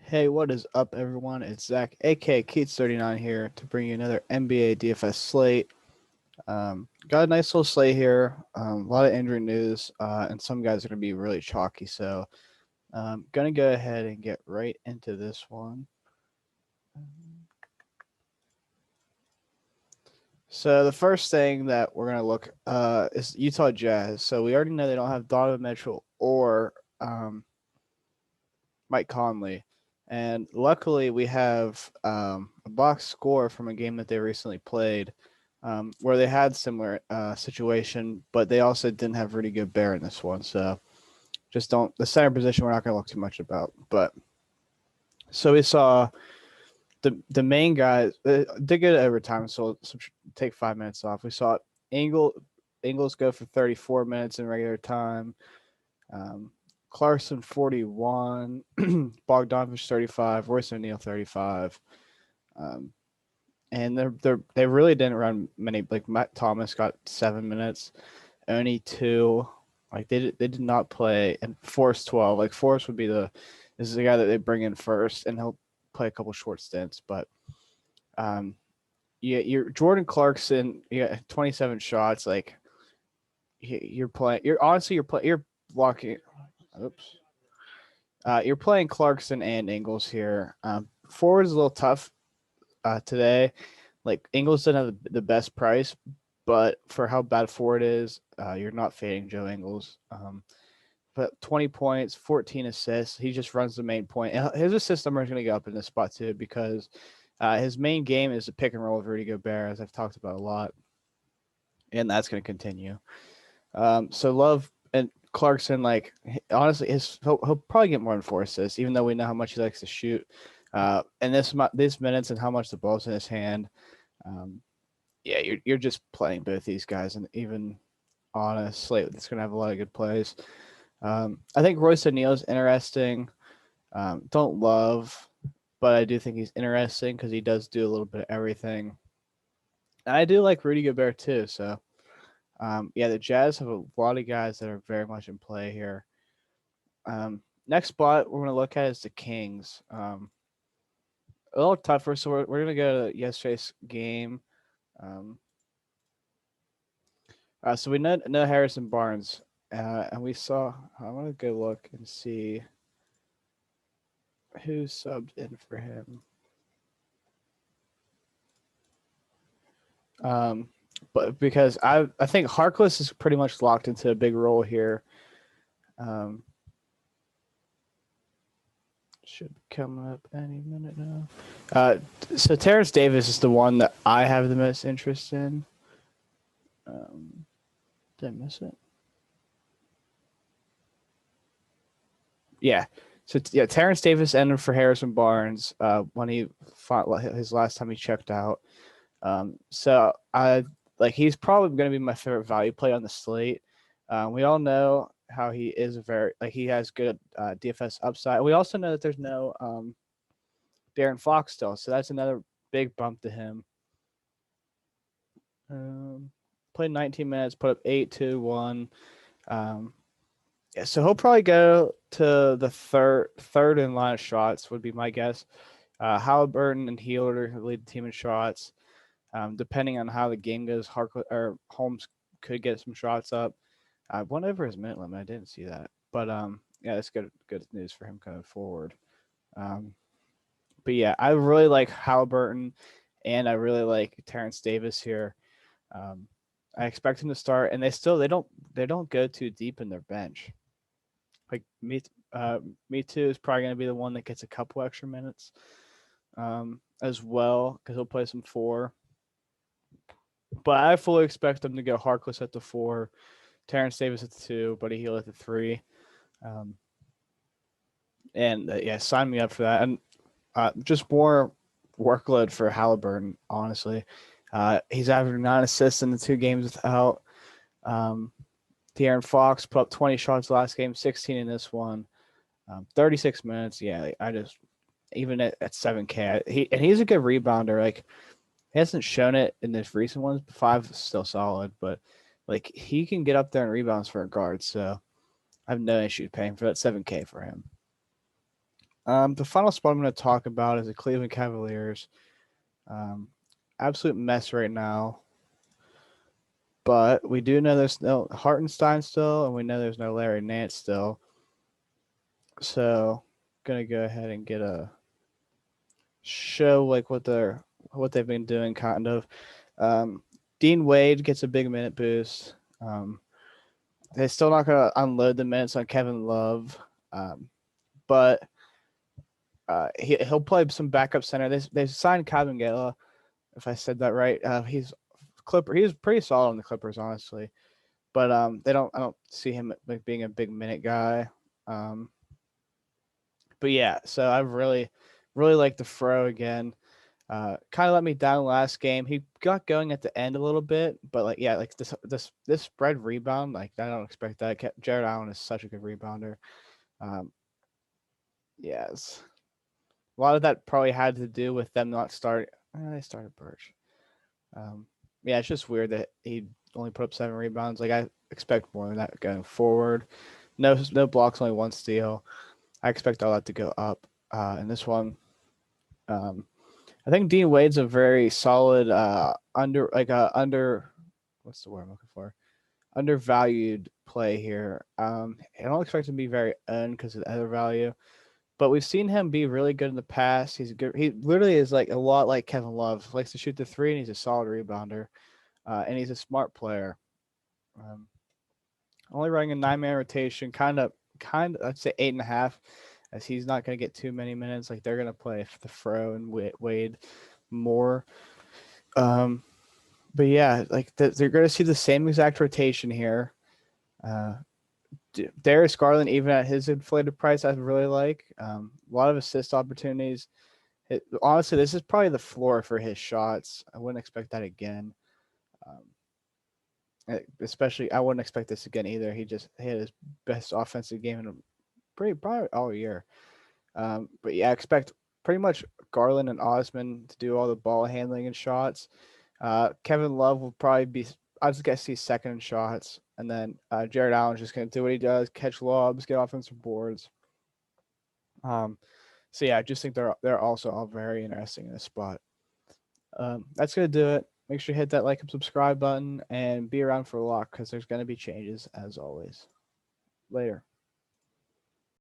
Hey, what is up, everyone? It's Zach, aka Keats39 here to bring you another NBA DFS slate. Got a nice little slate here. A lot of injury news, and some guys are going to be really chalky. So, going to go ahead and get right into this one. So, the first thing that we're going to look is Utah Jazz. So, we already know they don't have Donovan Mitchell or Mike Conley. And luckily, we have a box score from a game that they recently played where they had similar situation, but they also didn't have Rudy Gobert in this one. So just don't, the center position, we're not going to look too much about. But so we saw the main guys, did good overtime, so take 5 minutes off. We saw Ingles go for 34 minutes in regular time. Clarkson 41, Bogdanovich 35, Royce O'Neal 35. And they really didn't run many. Like Matt Thomas got 7 minutes, only two. Like they did not play, and Forrest 12. Like Forrest would be this is the guy that they bring in first, and he'll play a couple short stints. But yeah, you're Jordan Clarkson. Yeah, 27 shots. Like you're playing. You're blocking. Oops. You're playing Clarkson and Ingles here. Forward is a little tough today. Like Ingles didn't have the best price, but for how bad Ford is, you're not fading Joe Ingles. But 20 points, 14 assists. He just runs the main point. And his assist number is going to go up in this spot too because his main game is the pick and roll with Rudy Gobert, as I've talked about a lot, and that's going to continue. So Love and Clarkson, like honestly, he'll probably get more than 4 assists, even though we know how much he likes to shoot. And this minutes and how much the ball's in his hand. Yeah, you're just playing both these guys, and even on a slate that's going to have a lot of good plays. I think Royce O'Neal is interesting. Don't love, but I do think he's interesting because he does do a little bit of everything. And I do like Rudy Gobert too. So, yeah, the Jazz have a lot of guys that are very much in play here. Next spot we're going to look at is the Kings. A little tougher, so we're going to go to yesterday's game. So we know Harrison Barnes, and we saw. I want to go look and see who subbed in for him. But because I think Harkless is pretty much locked into a big role here. Should be coming up any minute now. So Terrence Davis is the one that I have the most interest in. Did I miss it? Yeah. So yeah, Terrence Davis ended for Harrison Barnes when he fought his last time he checked out. So I like he's probably going to be my favorite value play on the slate. We all know how he is he has good DFS upside. We also know that there's no Darren Fox still, so that's another big bump to him. Played 19 minutes, put up 8-2-1. Yeah, so he'll probably go to the third in line of shots would be my guess. Halliburton and Healer lead the team in shots. Depending on how the game goes, Holmes could get some shots up. I went over his minute limit. I didn't see that, but yeah, that's good news for him going forward. But yeah, I really like Halliburton, and I really like Terrence Davis here. I expect him to start, and they don't go too deep in their bench. Like me too is probably going to be the one that gets a couple extra minutes as well because he'll play some 4. But I fully expect them to go Harkless at the 4, Terrence Davis at the 2, Buddy Hield at the 3. And yeah, sign me up for that. And just more workload for Halliburton, honestly. He's averaging 9 assists in the 2 games without. De'Aaron Fox put up 20 shots last game, 16 in this one. 36 minutes. Yeah, I just even at 7K, he's a good rebounder. Like he hasn't shown it in this recent ones. 5 is still solid, but like he can get up there and rebounds for a guard. So I have no issue paying for that 7K for him. The final spot I'm going to talk about is the Cleveland Cavaliers. Absolute mess right now. But we do know there's no Hartenstein still, and we know there's no Larry Nance still. So, gonna go ahead and get a show like what they've been doing, kind of. Dean Wade gets a big minute boost. They're still not gonna unload the minutes on Kevin Love, but he'll play some backup center. They signed Kabengele, if I said that right. He's Clipper. He's pretty solid on the Clippers, honestly. But I don't see him like being a big minute guy. But yeah, so I really like the Fro again. Kind of let me down last game. He got going at the end a little bit, but like yeah, like this spread rebound, like I don't expect that. Jared Allen is such a good rebounder. Yes, a lot of that probably had to do with them not starting. They started Birch. Yeah, it's just weird that he only put up 7 rebounds. Like I expect more than that going forward. No blocks, only 1 steal. I expect all that to go up in this one. I think Dean Wade's a very solid under what's the word I'm looking for? Undervalued play here. I don't expect him to be very earned because of the other value, but we've seen him be really good in the past. He's good. He literally is like a lot like Kevin Love. Likes to shoot the 3, and he's a solid rebounder, and he's a smart player. Only running a 9-man rotation, kind of. I'd say 8.5, as he's not going to get too many minutes. Like they're going to play the Fro and Wade more. But yeah, like they're going to see the same exact rotation here. Darris Garland, even at his inflated price, I really like. A lot of assist opportunities. Honestly, this is probably the floor for his shots. I wouldn't expect that again. Especially, I wouldn't expect this again either. He had his best offensive game in probably all year. But yeah, I expect pretty much Garland and Osman to do all the ball handling and shots. Kevin Love will probably be, I just guess he's second in shots. And then Jared Allen's just going to do what he does, catch lobs, get offensive boards. So yeah, I just think they're also all very interesting in this spot. That's going to do it. Make sure you hit that like and subscribe button and be around for a lock because there's going to be changes as always. Later.